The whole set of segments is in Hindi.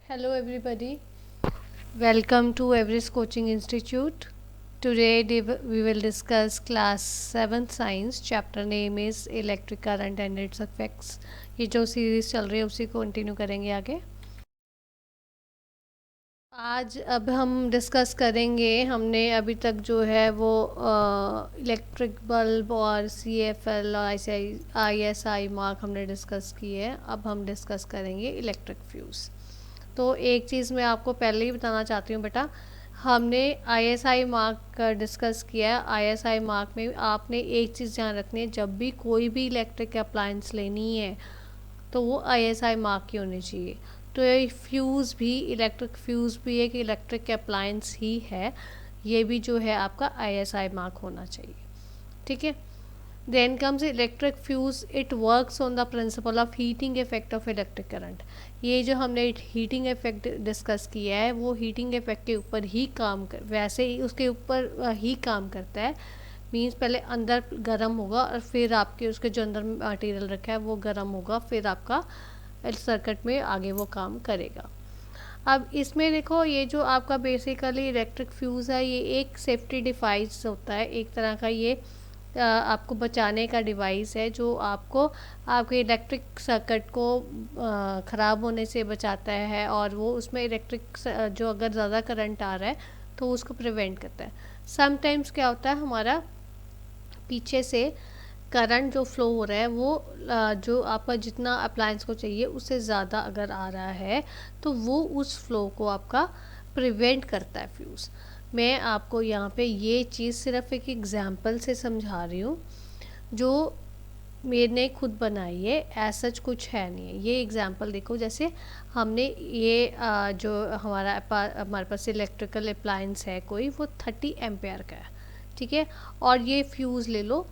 Hello, everybody. Welcome to Everest Coaching Institute. Today we will discuss class 7th science. Chapter name is Electric Current and its effects. ये जो सीरीज चल रही है उसी को कंटिन्यू करेंगे आगे. आज अब हम डिस्कस करेंगे. हमने अभी तक जो है वो इलेक्ट्रिक बल्ब और CFL और ISI मार्क हमने डिस्कस किए हैं. अब हम डिस्कस करेंगे इलेक्ट्रिक फ्यूज़. तो एक चीज़ मैं आपको पहले ही बताना चाहती हूँ बेटा, हमने ISI मार्क डिस्कस किया है. ISI मार्क में आपने एक चीज़ ध्यान रखनी है, जब भी कोई भी इलेक्ट्रिक अप्लायंस लेनी है तो वो ISI मार्क की होनी चाहिए. तो ये फ्यूज़ भी, इलेक्ट्रिक फ्यूज़ भी एक इलेक्ट्रिक अप्लायंस ही है. ये भी जो है आपका ISI मार्क होना चाहिए. ठीक है. Then comes electric fuse. It works on the principle of heating effect of electric current. ये जो हमने हीटिंग इफेक्ट डिस्कस किया है वो हीटिंग इफेक्ट के ऊपर ही वैसे ही उसके ऊपर ही काम करता है. मीन्स पहले अंदर गर्म होगा और फिर आपके उसके जो अंदर मटेरियल रखा है वो गर्म होगा, फिर आपका सर्किट में आगे वो काम करेगा. अब इसमें देखो, ये जो आपका बेसिकली इलेक्ट्रिक फ्यूज़ है ये एक सेफ्टी डिवाइस होता है, एक तरह का. ये आपको बचाने का डिवाइस है जो आपको आपके इलेक्ट्रिक सर्किट को ख़राब होने से बचाता है, और वो उसमें इलेक्ट्रिक जो अगर ज़्यादा करंट आ रहा है तो उसको प्रिवेंट करता है. समटाइम्स क्या होता है, हमारा पीछे से करंट जो फ्लो हो रहा है वो जो आपका जितना अप्लायंस को चाहिए उससे ज़्यादा अगर आ रहा है तो वो उस फ्लो को आपका प्रिवेंट करता है फ्यूज़. मैं आपको यहाँ पे ये चीज़ सिर्फ एक एग्ज़ाम्पल से समझा रही हूँ जो मैंने खुद बनाई है, ऐसा कुछ है नहीं है. ये एग्ज़ाम्पल देखो, जैसे हमने ये जो हमारे पास इलेक्ट्रिकल अप्लायंस है कोई, वो 30 एम्पेयर का है. ठीक है. और ये फ्यूज़ ले लो,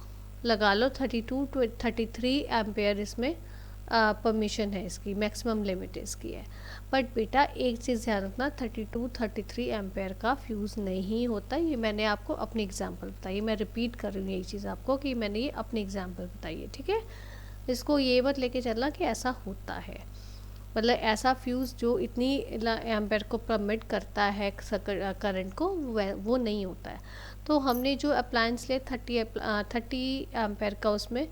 लगा लो 32 to 33 एम्पेयर इसमें परमिशन है, इसकी मैक्सिमम लिमिट इसकी है. बट बेटा एक चीज़ ध्यान रखना, 32-33 एम्पेयर का फ्यूज़ नहीं होता. ये मैंने आपको अपनी एग्जांपल बताई, मैं रिपीट कर रही हूँ यही चीज़ आपको कि मैंने ये अपनी एग्जांपल बताई है. ठीक है. इसको ये मत लेके चलना कि ऐसा होता है, मतलब ऐसा फ्यूज़ जो इतनी एम्पेयर को परमिट करता है करंट को, वो नहीं होता है. तो हमने जो अप्लायंस ले 30 एम्पेयर का उसमें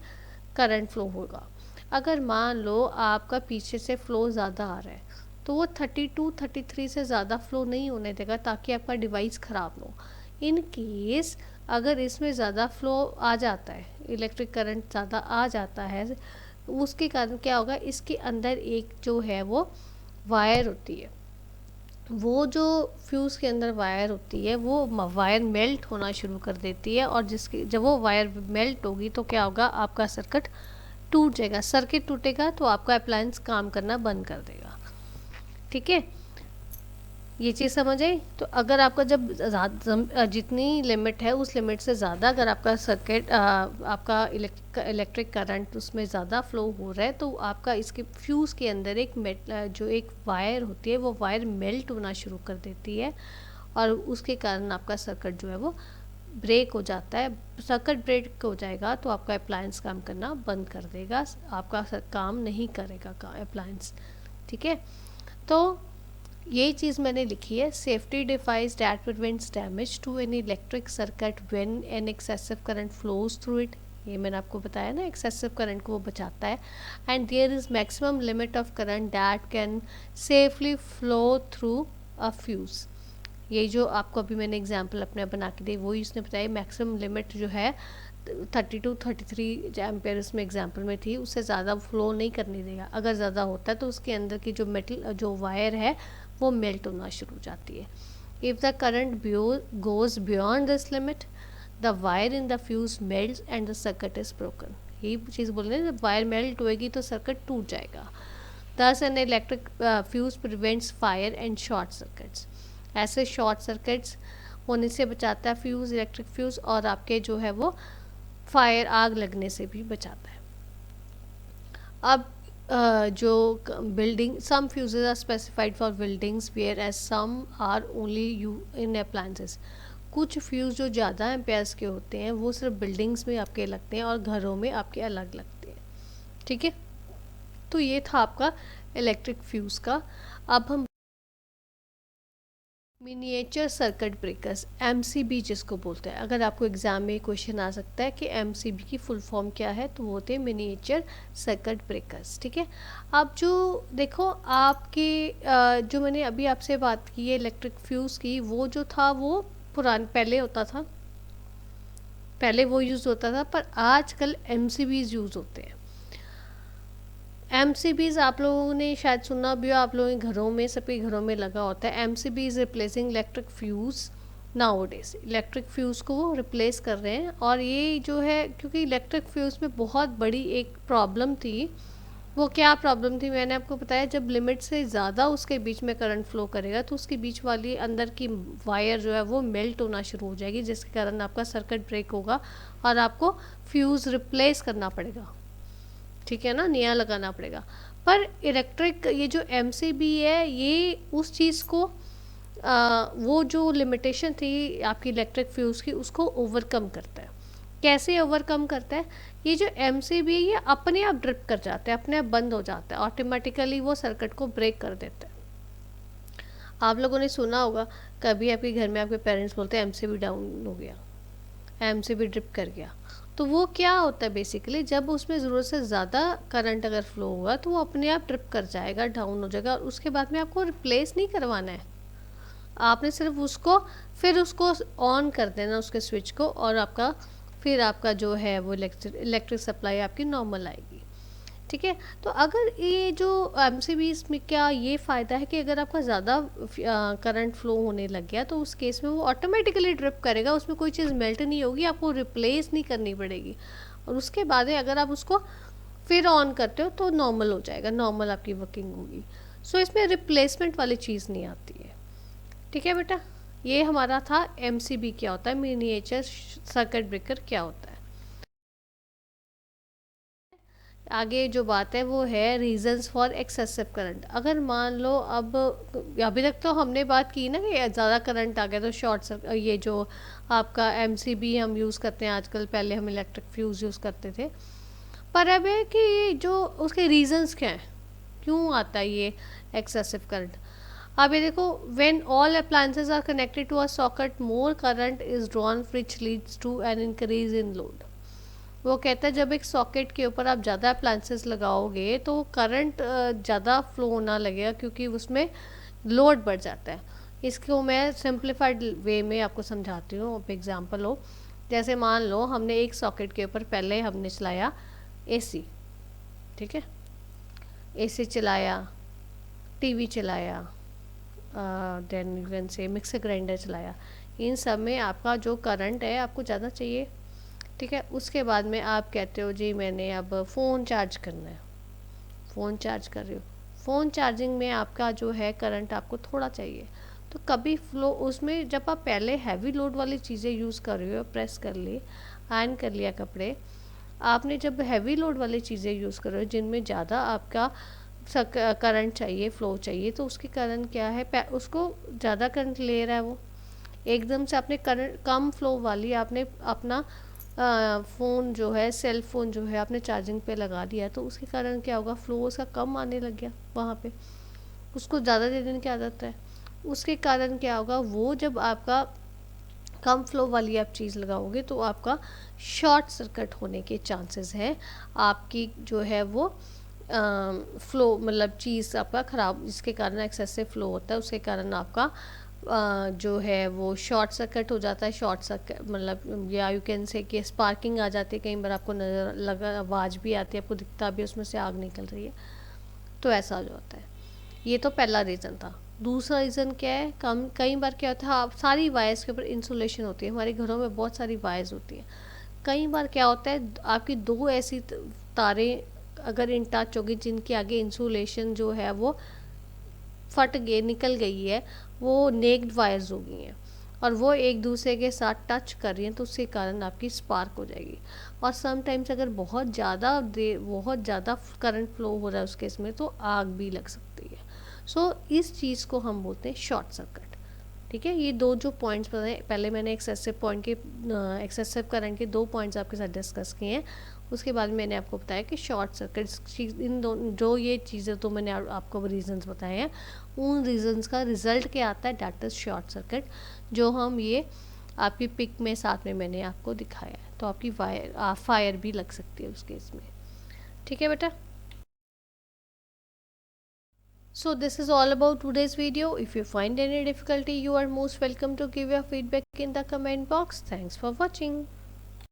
करंट फ्लो होगा. अगर मान लो आपका पीछे से फ़्लो ज़्यादा आ रहा है तो वो 32-33 से ज़्यादा फ़्लो नहीं होने देगा ताकि आपका डिवाइस ख़राब हो. इन केस अगर इसमें ज़्यादा फ़्लो आ जाता है, इलेक्ट्रिक करंट ज़्यादा आ जाता है, उसके कारण क्या होगा, इसके अंदर एक जो है वो वायर होती है, वो जो फ्यूज़ के अंदर वायर होती है वो वायर मेल्ट होना शुरू कर देती है. और जब वो वायर मेल्ट होगी तो क्या होगा, आपका सर्किट टूट जाएगा. सर्किट टूटेगा तो आपका अप्लायंस काम करना बंद कर देगा. ठीक है. ये चीज़ समझ आई. तो अगर आपका जब जितनी लिमिट है उस लिमिट से ज़्यादा अगर आपका सर्किट आपका इलेक्ट्रिक करंट उसमें ज़्यादा फ्लो हो रहा है तो आपका इसके फ्यूज़ के अंदर जो एक वायर होती है वो वायर मेल्ट होना शुरू कर देती है, और उसके कारण आपका सर्किट जो है वो ब्रेक हो जाता है. सर्किट ब्रेक हो जाएगा तो आपका अप्लायंस काम करना बंद कर देगा, आपका काम नहीं करेगा अप्लायंस. ठीक है. तो ये चीज़ मैंने लिखी है, safety device that prevents damage to an electric circuit when an excessive current flows through it. ये मैंने आपको बताया ना, एक्सेसिव करंट को वो बचाता है. And there is maximum limit of current that can safely flow through a fuse. ये जो आपको अभी मैंने एग्जांपल अपने बना के दी वही उसने बताया. मैक्सिमम लिमिट जो है 32-33 एम्पेयर इसमें एग्जांपल में थी, उससे ज़्यादा फ्लो नहीं करने देगा. अगर ज़्यादा होता है तो उसके अंदर की जो वायर है वो मेल्ट होना शुरू हो जाती है. If the current goes beyond this limit the wire in the fuse melts and the circuit is broken. यही चीज़ बोल रहे हैं, जब वायर मेल्ट होएगी तो सर्किट टूट जाएगा. दस an electric fuse prevents fire and short circuits. ऐसे शॉर्ट सर्किट्स होने से बचाता है फ्यूज़, इलेक्ट्रिक फ्यूज़, और आपके जो है वो फायर, आग लगने से भी बचाता है. अब जो building, some fuses are specified for buildings whereas some are only use in appliances. कुछ फ्यूज़ जो ज़्यादा एम्पेयर्स के होते हैं वो सिर्फ बिल्डिंग्स में आपके लगते हैं और घरों में आपके अलग लगते हैं. ठीक है. तो ये था आपका इलेक्ट्रिक फ्यूज़ का. अब हम मिनिएचर सर्किट ब्रेकर्स, एमसीबी जिसको बोलते हैं। अगर आपको एग्ज़ाम में क्वेश्चन आ सकता है कि एमसीबी की फुल फॉर्म क्या है, तो वो होते हैं मिनिएचर सर्किट ब्रेकर्स। ठीक है। अब जो देखो आपके जो मैंने अभी आपसे बात की है इलेक्ट्रिक फ्यूज़ की, वो जो था वो पहले होता था, पहले वो यूज़ होता था, पर आजकल एमसीबीज़ यूज़ होते हैं। एमसीबीज़ आप लोगों ने शायद सुना भी हो, आप लोगों के घरों में, सबके घरों में लगा होता है। MCB is replacing electric fuse nowadays. Electric fuse को वो रिप्लेस कर रहे हैं। और ये जो है, क्योंकि इलेक्ट्रिक फ्यूज़ में बहुत बड़ी एक प्रॉब्लम थी। वो क्या प्रॉब्लम थी मैंने आपको बताया, जब लिमिट से ज़्यादा उसके बीच में करंट फ्लो करेगा तो उसके बीच वाली अंदर की वायर जो है वो मेल्ट होना शुरू हो जाएगी, जिसके कारण आपका सर्किट ब्रेक होगा और आपको फ्यूज़ रिप्लेस करना पड़ेगा। ठीक है ना, नया लगाना पड़ेगा। पर इलेक्ट्रिक ये जो एमसीबी है, ये उस चीज़ को वो जो लिमिटेशन थी आपकी इलेक्ट्रिक फ्यूज़ की, उसको ओवरकम करता है। कैसे ओवरकम करता है? ये जो एमसीबी है ये अपने आप ड्रिप कर जाता है, अपने आप बंद हो जाता है, ऑटोमेटिकली वो सर्किट को ब्रेक कर देता है। आप लोगों ने सुना होगा कभी आपके घर में आपके पेरेंट्स बोलते हैं एमसीबी डाउन हो गया, एमसीबी ड्रिप कर गया। तो वो क्या होता है बेसिकली, जब उसमें ज़रूरत से ज़्यादा करंट अगर फ्लो होगा तो वो अपने आप ट्रिप कर जाएगा, डाउन हो जाएगा, और उसके बाद में आपको रिप्लेस नहीं करवाना है। आपने सिर्फ उसको फिर उसको ऑन कर देना, उसके स्विच को, और आपका फिर आपका जो है वो इलेक्ट्रिक सप्लाई आपकी नॉर्मल आएगी। ठीक है। तो अगर ये जो एमसीबीज़ में क्या ये फ़ायदा है कि अगर आपका ज़्यादा करंट फ्लो होने लग गया तो उस केस में वो ऑटोमेटिकली ड्रिप करेगा, उसमें कोई चीज़ मेल्ट नहीं होगी, आपको रिप्लेस नहीं करनी पड़ेगी। और उसके बाद अगर आप उसको फिर ऑन करते हो तो नॉर्मल हो जाएगा, नॉर्मल आपकी वर्किंग होगी। सो इसमें रिप्लेसमेंट वाली चीज़ नहीं आती है। ठीक है बेटा, ये हमारा था एमसीबी क्या होता है, मिनिएचर सर्किट ब्रेकर क्या होता है। आगे जो बात है वो है रीजंस फॉर एक्सेसिव करंट। अगर मान लो अब अभी तक तो हमने बात की ना कि ज़्यादा करंट आ गया तो शॉर्ट सर्किट, ये जो आपका एमसीबी हम यूज़ करते हैं आजकल, पहले हम इलेक्ट्रिक फ्यूज़ यूज़ करते थे। पर अब है कि जो उसके रीजंस क्या हैं, क्यों आता है ये एक्सेसिव करंट। अब ये देखो, when all appliances are connected to a socket more current is drawn which leads to an increase in load. वो कहता है जब एक सॉकेट के ऊपर आप ज़्यादा अप्लायंसेस लगाओगे तो करंट ज़्यादा फ्लो होना लगेगा, क्योंकि उसमें लोड बढ़ जाता है। इसको मैं सिंप्लीफाइड वे में आपको समझाती हूँ। अब एग्जांपल हो, जैसे मान लो हमने एक सॉकेट के ऊपर पहले हमने चलाया एसी। ठीक है, एसी चलाया, टीवी चलाया, then you can say mixer grinder चलाया। इन सब में आपका जो करंट है आपको ज़्यादा चाहिए। ठीक है। उसके बाद में आप कहते हो जी मैंने अब फ़ोन चार्ज करना है, फ़ोन चार्ज कर रहे हो, फ़ोन चार्जिंग में आपका जो है करंट आपको थोड़ा चाहिए। तो कभी फ्लो उसमें जब आप पहले हैवी लोड वाली चीज़ें यूज़ कर रहे हो, प्रेस कर ली, आयरन कर लिया कपड़े, आपने जब हैवी लोड वाली चीज़ें यूज़ कर रहे हो जिनमें ज़्यादा आपका करंट चाहिए, फ्लो चाहिए, तो उसके कारण क्या है, उसको ज़्यादा करंट ले रहा है वो। एकदम से आपने करंट कम फ्लो वाली आपने अपना फ़ोन जो है, सेल फ़ोन जो है आपने चार्जिंग पे लगा दिया, तो उसके कारण क्या होगा, फ्लो उसका कम आने लग गया वहाँ पे, उसको ज़्यादा दे देने की आदत है। उसके कारण क्या होगा, वो जब आपका कम फ्लो वाली आप चीज़ लगाओगे तो आपका शॉर्ट सर्किट होने के चांसेस हैं। आपकी जो है वो फ्लो मतलब चीज़ आपका ख़राब, जिसके कारण एक्सेसिव फ्लो होता है, उसके कारण आपका जो है वो शॉर्ट सर्किट हो जाता है। शॉर्ट सर्किट मतलब या यू कैन से कि स्पार्किंग आ जाती है, कई बार आपको नज़र लगा, आवाज़ भी आती है, आपको दिखता भी उसमें से आग निकल रही है, तो ऐसा हो जाता है। ये तो पहला रीज़न था। दूसरा रीज़न क्या है, कई बार क्या होता है, आप सारी वायर्स के ऊपर इंसुलेशन होती है, हमारे घरों में बहुत सारी वायर्स होती हैं। कई बार क्या होता है, आपकी दो ऐसी तारें अगर इन टच होगी जिनके आगे इंसुलेशन जो है वो फट गई, निकल गई है, वो नेक्ड वायर्स हो गई हैं और वो एक दूसरे के साथ टच कर रही हैं, तो उसके कारण आपकी स्पार्क हो जाएगी। और समटाइम्स अगर बहुत ज़्यादा करंट फ्लो हो रहा है उस केस में तो आग भी लग सकती है। सो इस चीज़ को हम बोलते हैं शॉर्ट सर्किट। ठीक है, ये दो जो पॉइंट्स बताए, पहले मैंने एक्सेसिव करंट के दो पॉइंट्स आपके साथ डिस्कस किए हैं, उसके बाद मैंने आपको बताया कि शॉर्ट सर्किट, इन दोनों जो ये चीज़ें तो मैंने आपको रीजंस बताए हैं, उन रीजंस का रिजल्ट क्या आता है, दैट इज़ शॉर्ट सर्किट, जो हम ये आपकी पिक में साथ में मैंने आपको दिखाया है। तो आपकी फायर भी लग सकती है उस केस में। ठीक है बेटा। So this is all about today's video. If you find any difficulty, you are most welcome to give your feedback in the comment box. Thanks for watching.